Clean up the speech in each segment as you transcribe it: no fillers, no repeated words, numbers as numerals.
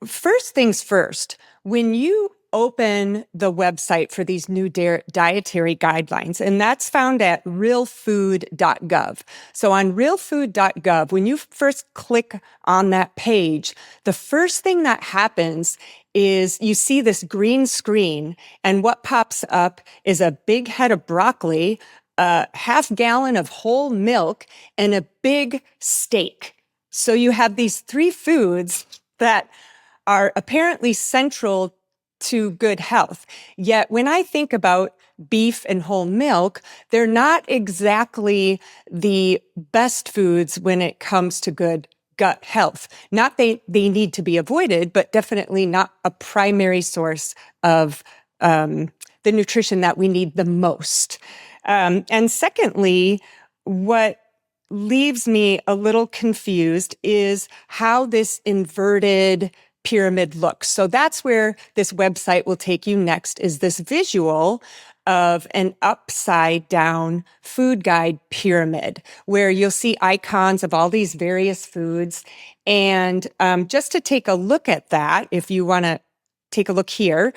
First things first, when you open the website for these new dietary guidelines, and that's found at realfood.gov. So on realfood.gov, when you first click on that page, the first thing that happens is you see this green screen, and what pops up is a big head of broccoli, a half gallon of whole milk, and a big steak. So you have these three foods that are apparently central to good health. Yet when I think about beef and whole milk, they're not exactly the best foods when it comes to good gut health. Not they need to be avoided, but definitely not a primary source of the nutrition that we need the most. And secondly, what leaves me a little confused is how this inverted pyramid looks. So that's where this website will take you next, is this visual of an upside down food guide pyramid where you'll see icons of all these various foods. And just to take a look at that, if you want to take a look here,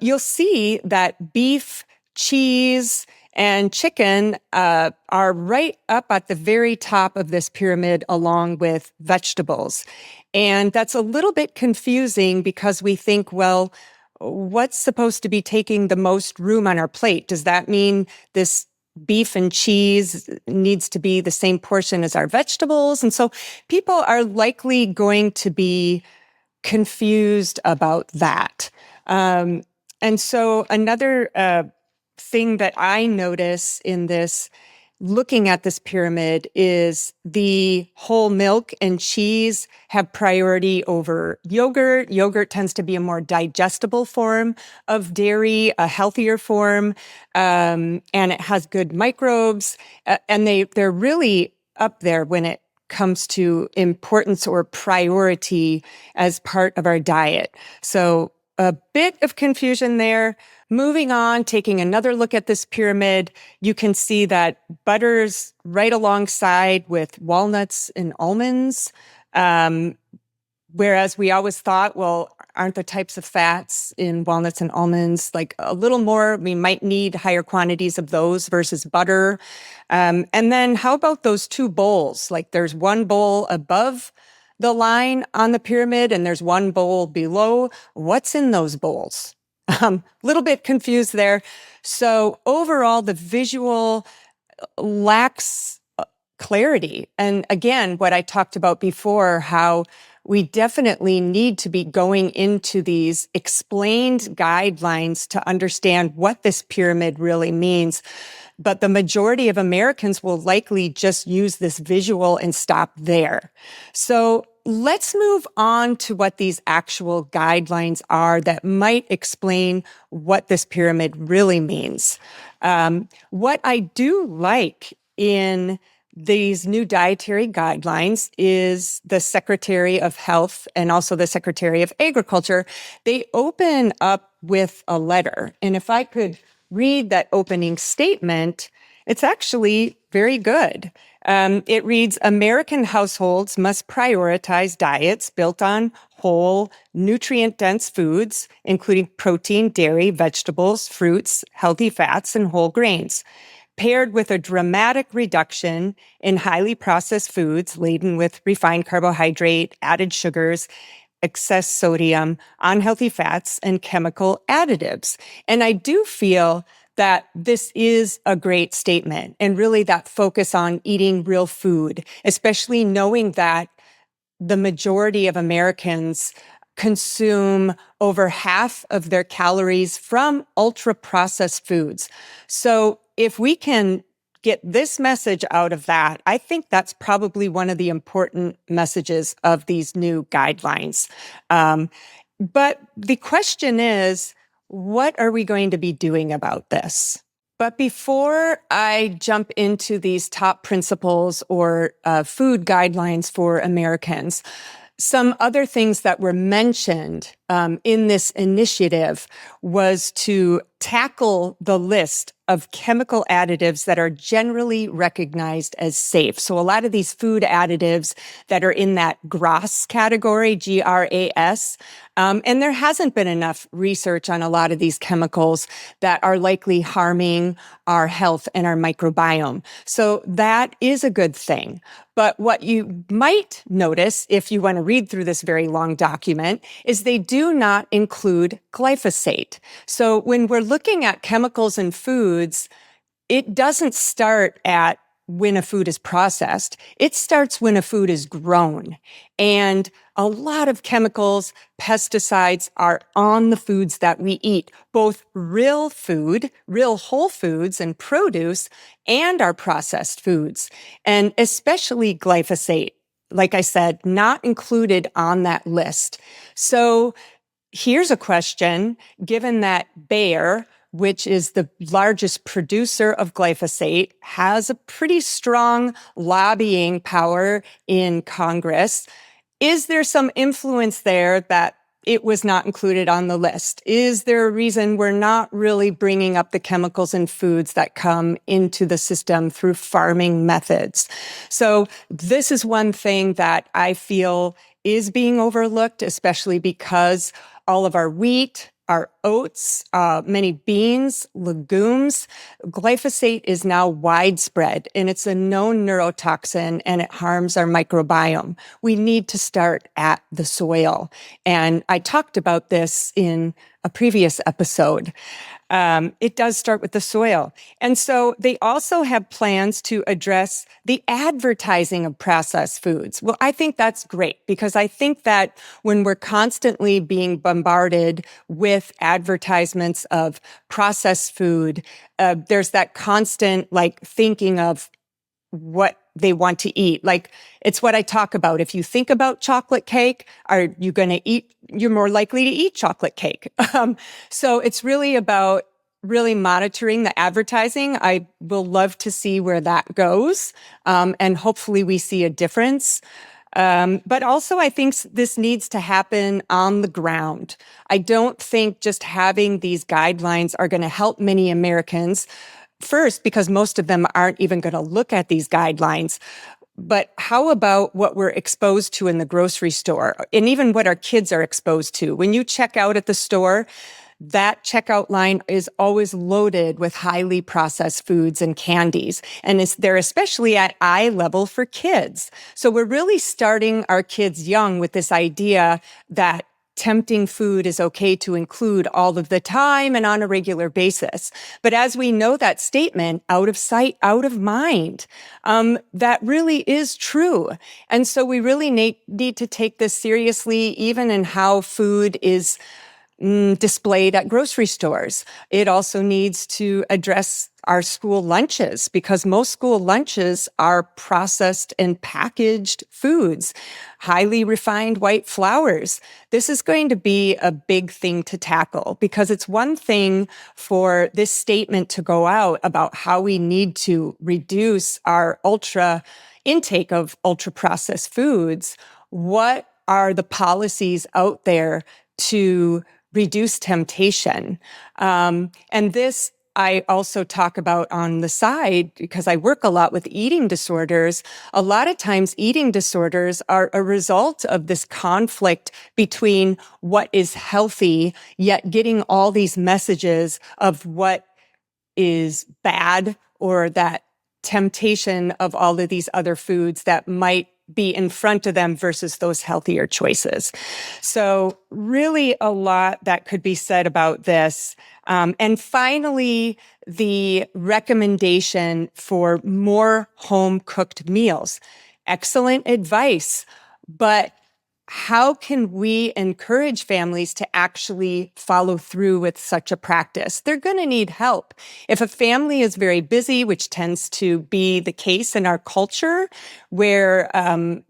you'll see that beef, cheese, and chicken are right up at the very top of this pyramid, along with vegetables. And that's a little bit confusing because we think, well, what's supposed to be taking the most room on our plate? Does that mean this beef and cheese needs to be the same portion as our vegetables? And so people are likely going to be confused about that. And so another thing that I notice in this, looking at this pyramid, is the whole milk and cheese have priority over yogurt. Yogurt tends to be a more digestible form of dairy, a healthier form, and it has good microbes. And they're really up there when it comes to importance or priority as part of our diet. So a bit of confusion there. Moving on, taking another look at this pyramid, you can see that butter's right alongside with walnuts and almonds. Whereas we always thought, well, aren't the types of fats in walnuts and almonds like a little more? We might need higher quantities of those versus butter. And then how about those two bowls? Like there's one bowl above the line on the pyramid and there's one bowl below. What's in those bowls? Little bit confused there. So overall, the visual lacks clarity. And again, what I talked about before, how we definitely need to be going into these explained guidelines to understand what this pyramid really means. But the majority of Americans will likely just use this visual and stop there. So let's move on to what these actual guidelines are that might explain what this pyramid really means. What I do like in these new dietary guidelines is the Secretary of Health and also the Secretary of Agriculture. They open up with a letter. And if I could read that opening statement, it's actually very good. It reads, American households must prioritize diets built on whole, nutrient-dense foods, including protein, dairy, vegetables, fruits, healthy fats, and whole grains, paired with a dramatic reduction in highly processed foods laden with refined carbohydrate, added sugars, excess sodium, unhealthy fats, and chemical additives. And I do feel that this is a great statement, and really that focus on eating real food, especially knowing that the majority of Americans consume over half of their calories from ultra-processed foods. So if we can get this message out of that, I think that's probably one of the important messages of these new guidelines. But the question is, what are we going to be doing about this? But before I jump into these top principles or food guidelines for Americans, some other things that were mentioned in this initiative was to tackle the list of chemical additives that are generally recognized as safe. So a lot of these food additives that are in that GRAS category, GRAS, and there hasn't been enough research on a lot of these chemicals that are likely harming our health and our microbiome. So that is a good thing. But what you might notice if you want to read through this very long document is they do not include glyphosate. So when we're looking at chemicals in foods, it doesn't start at when a food is processed. It starts when a food is grown. And a lot of chemicals, pesticides are on the foods that we eat, both real food, real whole foods and produce, and our processed foods. And especially glyphosate, like I said, not included on that list. So here's a question, given that Bayer, which is the largest producer of glyphosate, has a pretty strong lobbying power in Congress. Is there some influence there that it was not included on the list? Is there a reason we're not really bringing up the chemicals in foods that come into the system through farming methods? So this is one thing that I feel is being overlooked, especially because all of our wheat, our oats, many beans, legumes, glyphosate is now widespread, and it's a known neurotoxin, and it harms our microbiome. We need to start at the soil. And I talked about this in a previous episode. It does start with the soil. And so they also have plans to address the advertising of processed foods. Well, I think that's great because I think that when we're constantly being bombarded with advertisements of processed food, there's that constant thinking of what they want to eat. Like, it's what I talk about. If you think about chocolate cake, are you going to eat? You're more likely to eat chocolate cake. So it's really about really monitoring the advertising. I will love to see where that goes. And hopefully we see a difference. But also I think this needs to happen on the ground. I don't think just having these guidelines are going to help many Americans. First, because most of them aren't even going to look at these guidelines. But how about what we're exposed to in the grocery store and even what our kids are exposed to? When you check out at the store, that checkout line is always loaded with highly processed foods and candies. And they're especially at eye level for kids. So we're really starting our kids young with this idea that tempting food is okay to include all of the time and on a regular basis. But as we know that statement, out of sight, out of mind, that really is true. And so we really need to take this seriously, even in how food is displayed at grocery stores. It also needs to address our school lunches because most school lunches are processed and packaged foods, highly refined white flours. This is going to be a big thing to tackle because it's one thing for this statement to go out about how we need to reduce our intake of ultra processed foods. What are the policies out there to reduce temptation? And this I also talk about on the side because I work a lot with eating disorders. A lot of times eating disorders are a result of this conflict between what is healthy, yet getting all these messages of what is bad or that temptation of all of these other foods that might be in front of them versus those healthier choices. So really a lot that could be said about this. And finally, the recommendation for more home-cooked meals. Excellent advice, but how can we encourage families to actually follow through with such a practice? They're going to need help. If a family is very busy, which tends to be the case in our culture, where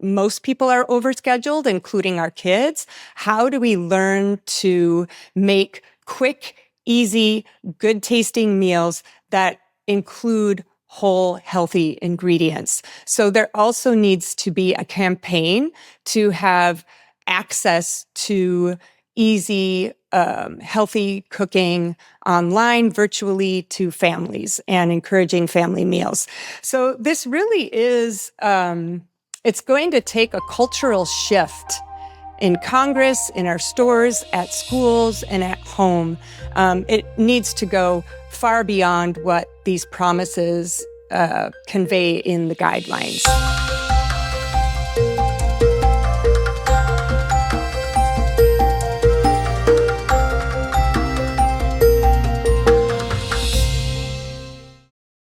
most people are overscheduled, including our kids, how do we learn to make quick, easy, good-tasting meals that include whole, healthy ingredients? So there also needs to be a campaign to have access to easy, healthy cooking online, virtually to families, and encouraging family meals. So this really is, it's going to take a cultural shift in Congress, in our stores, at schools, and at home. It needs to go far beyond what these promises convey in the guidelines.